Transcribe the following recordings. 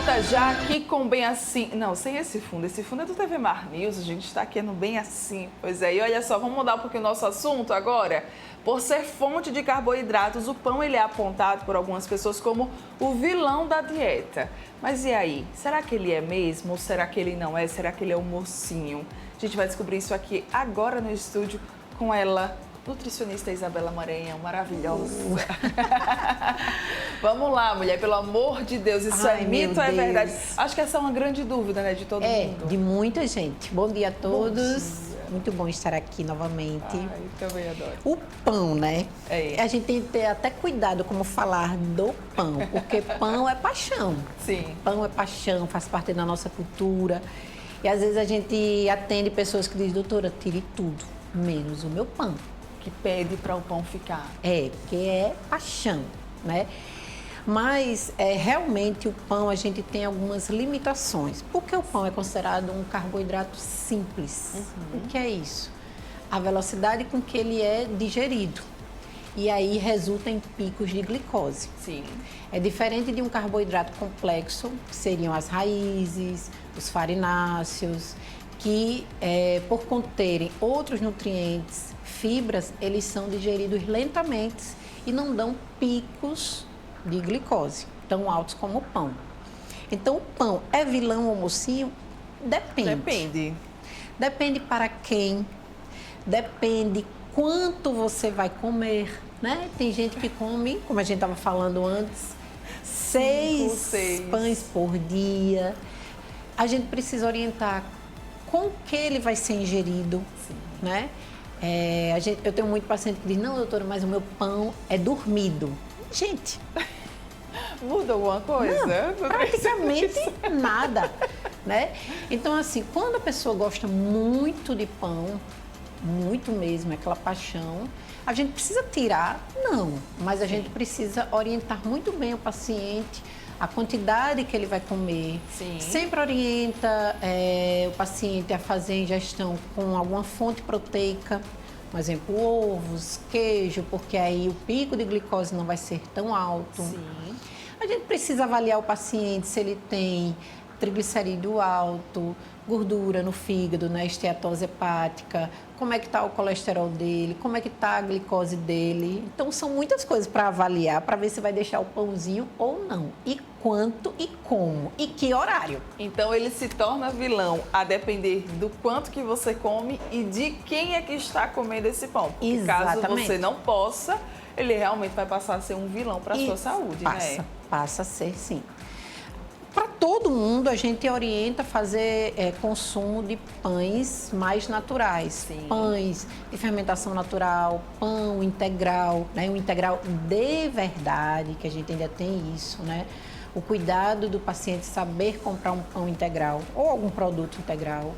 volta já aqui com Bem Assim. Não, sem esse fundo. Esse fundo é do TV Mar News. A gente está aqui no Bem Assim. Pois é, e olha só, vamos mudar um pouquinho o nosso assunto agora. Por ser fonte de carboidratos, o pão ele é apontado por algumas pessoas como o vilão da dieta. Mas e aí? Será que ele é mesmo? Ou será que ele não é? Será que ele é um mocinho? A gente vai descobrir isso aqui agora no estúdio com ela, nutricionista Isabela Maranhão, maravilhosa. Vamos lá, mulher, pelo amor de Deus, isso é mito ou é verdade? Acho que essa é uma grande dúvida, né, de todo mundo. É, de muita gente. Bom dia a todos. Bom dia. Muito bom estar aqui novamente. Ai, também adoro. O pão, né? É. A gente tem que ter até cuidado como falar do pão, porque pão é paixão. Sim. Pão é paixão, faz parte da nossa cultura. E às vezes a gente atende pessoas que dizem, doutora, tire tudo, menos o meu pão. Que pede para o pão ficar. É, porque é paixão, né? Mas realmente o pão a gente tem algumas limitações. Porque o pão é considerado um carboidrato simples. O que é isso? A velocidade com que ele é digerido. E aí resulta em picos de glicose. Sim. É diferente de um carboidrato complexo, que seriam as raízes, os farináceos, que por conterem outros nutrientes, fibras, eles são digeridos lentamente e não dão picos de glicose tão altos como o pão. Então, o pão é vilão ou mocinho? Depende. Depende. Depende para quem, depende quanto você vai comer, né? Tem gente que come, como a gente estava falando antes, seis pães por dia. A gente precisa orientar com o que ele vai ser ingerido, né? Eu tenho muito paciente que diz, não, doutora, mas o meu pão é dormido. Gente... Muda alguma coisa? Não, praticamente nada, né? Então, assim, quando a pessoa gosta muito de pão, muito mesmo, é aquela paixão, a gente precisa tirar? Não, mas a gente precisa orientar muito bem o paciente, a quantidade que ele vai comer. Sim. Sempre orienta o paciente a fazer ingestão com alguma fonte proteica, por exemplo, ovos, queijo, porque aí o pico de glicose não vai ser tão alto. Sim. A gente precisa avaliar o paciente se ele tem triglicerídeo alto, gordura no fígado, né, esteatose hepática, como é que está o colesterol dele, como é que está a glicose dele. Então, são muitas coisas para avaliar, para ver se vai deixar o pãozinho ou não. E quanto e como e que horário. Então, ele se torna vilão a depender do quanto que você come e de quem é que está comendo esse pão. Porque Exatamente. caso você não possa, ele realmente vai passar a ser um vilão para a sua saúde, né? Passa a ser, sim. Para todo mundo, a gente orienta a fazer consumo de pães mais naturais. Sim. Pães de fermentação natural, pão integral, né? Um integral de verdade, que a gente ainda tem isso, né? O cuidado do paciente saber comprar um pão integral ou algum produto integral.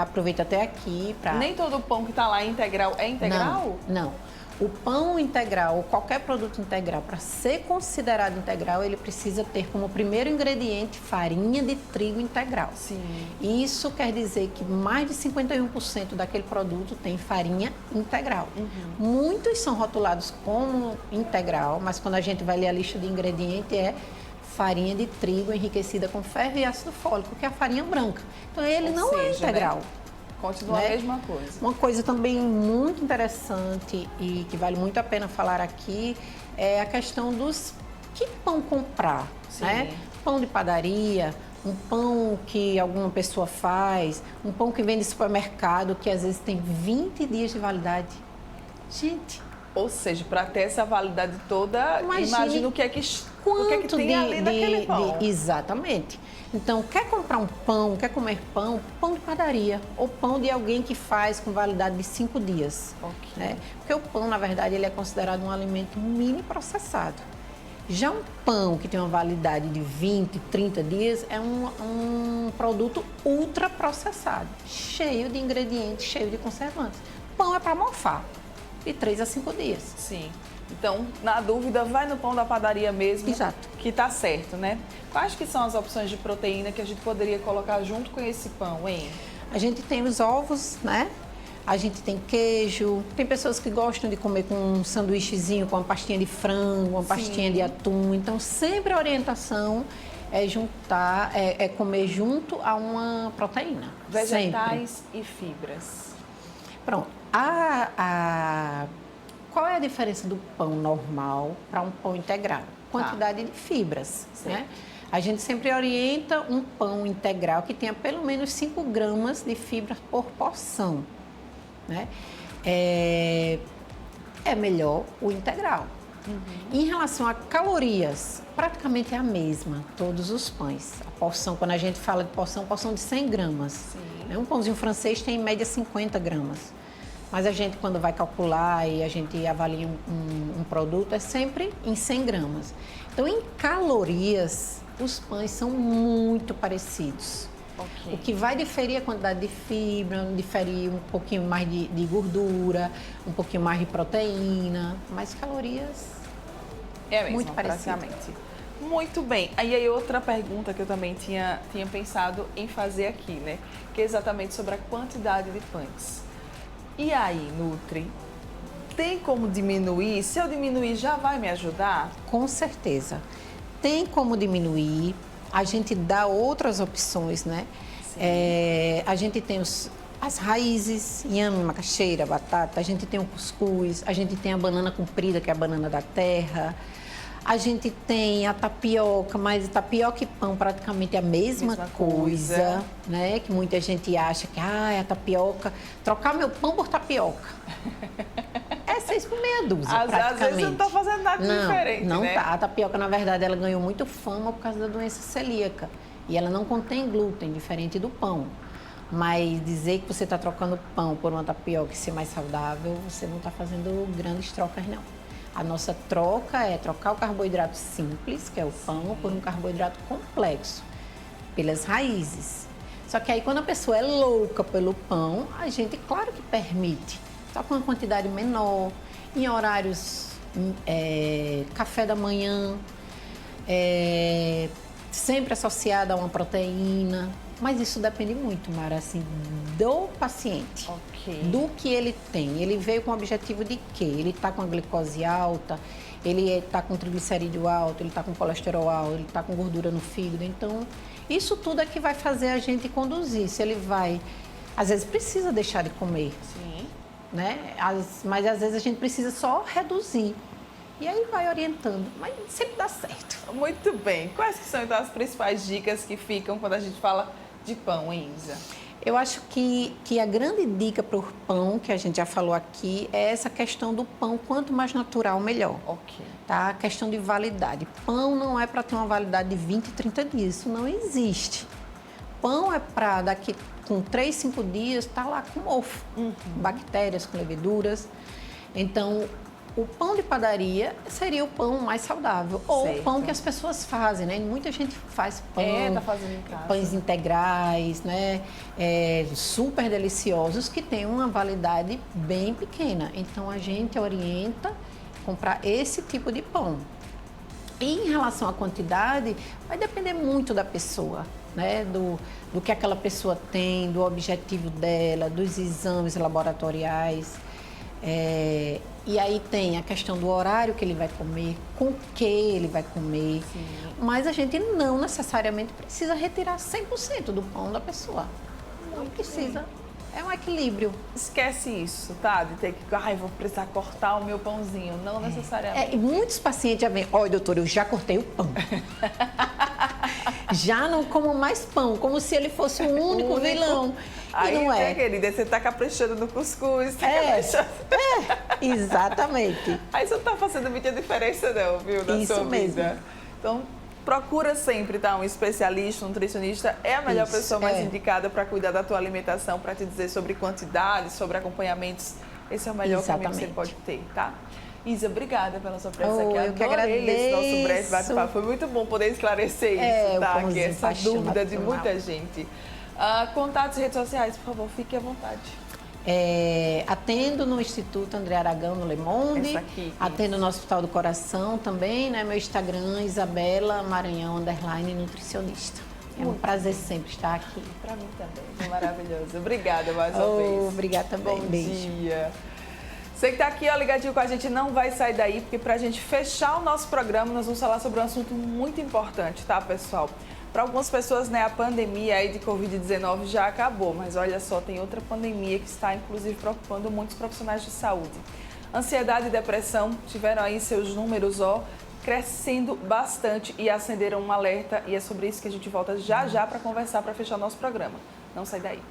Aproveita até aqui para... Nem todo pão que está lá integral é integral? Não. O pão integral, ou qualquer produto integral, para ser considerado integral, ele precisa ter como primeiro ingrediente farinha de trigo integral. Sim. Isso quer dizer que mais de 51% daquele produto tem farinha integral. Muitos são rotulados como integral, mas quando a gente vai ler a lista de ingredientes é farinha de trigo enriquecida com ferro e ácido fólico, que é a farinha branca. Então ele não é integral. Né? Continua a mesma coisa. Uma coisa também muito interessante e que vale muito a pena falar aqui é a questão dos que pão comprar, né? Pão de padaria, um pão que alguma pessoa faz, um pão que vem de supermercado que às vezes tem 20 dias de validade. Gente... Ou seja, para ter essa validade toda, imagina o que é que tem ali naquele pão. Exatamente. Então, quer comprar um pão, quer comer pão, pão de padaria. Ou pão de alguém que faz com validade de 5 dias. Okay. Né? Porque o pão, na verdade, ele é considerado um alimento mini processado. Já um pão que tem uma validade de 20, 30 dias é um produto ultra processado, cheio de ingredientes, cheio de conservantes. Pão é para mofar. De 3 a 5 dias. Sim. Então, na dúvida, vai no pão da padaria mesmo. Exato. Que tá certo, né? Quais que são as opções de proteína que a gente poderia colocar junto com esse pão, hein? A gente tem os ovos, né? A gente tem queijo. Tem pessoas que gostam de comer com um sanduíchezinho, com uma pastinha de frango, uma pastinha de atum. Então, sempre a orientação é comer junto a uma proteína. Vegetais sempre. e fibras. Pronto. Qual é a diferença do pão normal para um pão integral? Quantidade de fibras, né? A gente sempre orienta um pão integral que tenha pelo menos 5 gramas de fibra por porção, né? É melhor o integral. Em relação a calorias, praticamente é a mesma, todos os pães. A porção, quando a gente fala de porção de 100 gramas. Sim. Um pãozinho francês tem em média 50 gramas. Mas a gente, quando vai calcular e a gente avalia um produto, é sempre em 100 gramas. Então, em calorias, os pães são muito parecidos. Okay. O que vai diferir é a quantidade de fibra, diferir um pouquinho mais de gordura, um pouquinho mais de proteína, mas calorias muito parecidas. Muito bem. Aí outra pergunta que eu também tinha pensado em fazer aqui, né? Que é exatamente sobre a quantidade de pães. E aí, Nutri, tem como diminuir? Se eu diminuir, já vai me ajudar? Com certeza. Tem como diminuir. A gente dá outras opções, né? A gente tem as raízes, inhame, macaxeira, batata. A gente tem o cuscuz. A gente tem a banana comprida, que é a banana da terra. A gente tem a tapioca, mas tapioca e pão praticamente é a mesma coisa, né? Que muita gente acha que a tapioca, trocar meu pão por tapioca. É 6 por meia dúzia, praticamente. Às vezes não está fazendo nada diferente, não né? Tá. A tapioca, na verdade, ela ganhou muito fama por causa da doença celíaca. E ela não contém glúten, diferente do pão. Mas dizer que você está trocando pão por uma tapioca e ser mais saudável, você não está fazendo grandes trocas, não. A nossa troca é trocar o carboidrato simples, que é o pão, por um carboidrato complexo, pelas raízes. Só que aí, quando a pessoa é louca pelo pão, a gente, claro que permite, só com uma quantidade menor, em horários café da manhã, sempre associado a uma proteína. Mas isso depende muito, Mara, assim, do paciente, do que ele tem. Ele veio com o objetivo de quê? Ele está com a glicose alta, ele está com triglicerídeo alto, ele está com colesterol alto, ele está com gordura no fígado. Então, isso tudo é que vai fazer a gente conduzir. Se ele vai, às vezes precisa deixar de comer, né? Mas às vezes a gente precisa só reduzir. E aí vai orientando, mas sempre dá certo. Muito bem. Quais que são, então, as principais dicas que ficam quando a gente fala de pão, hein, Isa? Eu acho que a grande dica para o pão, que a gente já falou aqui, é essa questão do pão, quanto mais natural, melhor. Tá? A questão de validade. Pão não é para ter uma validade de 20, 30 dias, isso não existe. Pão é para daqui com 3, 5 dias, tá lá com mofo, bactérias, com leveduras. Então, o pão de padaria seria o pão mais saudável. Ou o pão que as pessoas fazem, né? Muita gente faz pão, tá fazendo em casa. Pães integrais, né? Super deliciosos, que têm uma validade bem pequena. Então, a gente orienta comprar esse tipo de pão. E em relação à quantidade, vai depender muito da pessoa, né? Do que aquela pessoa tem, do objetivo dela, dos exames laboratoriais. E aí tem a questão do horário que ele vai comer, com que ele vai comer. Sim. Mas a gente não necessariamente precisa retirar 100% do pão da pessoa. Não precisa. É um equilíbrio. Esquece isso, tá? De ter que, vou precisar cortar o meu pãozinho. Não necessariamente. E muitos pacientes já vêm, olha, doutor, eu já cortei o pão. Já não como mais pão, como se ele fosse o único vilão. Aí, não é. Querida, você tá caprichando no cuscuz. Exatamente. Aí você não tá fazendo muita diferença não, viu, na sua vida. Então, procura sempre, tá? Um especialista, um nutricionista. É a melhor pessoa mais indicada para cuidar da tua alimentação, para te dizer sobre quantidade, sobre acompanhamentos. Esse é o melhor caminho que você pode ter, tá? Isa, obrigada pela sua presença aqui. Eu que agradeço. Esse nosso breve bate-papo. Foi muito bom poder esclarecer isso, tá? Aqui, essa dúvida de muita gente. Contatos e redes sociais, por favor, fique à vontade. Atendo no Instituto André Aragão, no Le Monde. Atendo no Hospital do Coração também, né? Meu Instagram, Isabela Maranhão, _nutricionista. É um prazer sempre estar aqui. Para mim também, foi maravilhoso. Obrigada mais uma vez. Obrigada também. Bom Beijo. dia. Você que está aqui, ó, ligadinho com a gente, não vai sair daí, porque para a gente fechar o nosso programa, nós vamos falar sobre um assunto muito importante, tá, pessoal? Para algumas pessoas, né, a pandemia aí de Covid-19 já acabou, mas olha só, tem outra pandemia que está, inclusive, preocupando muitos profissionais de saúde. Ansiedade e depressão tiveram aí seus números, ó, crescendo bastante e acenderam um alerta, e é sobre isso que a gente volta já já para conversar, para fechar o nosso programa. Não sai daí.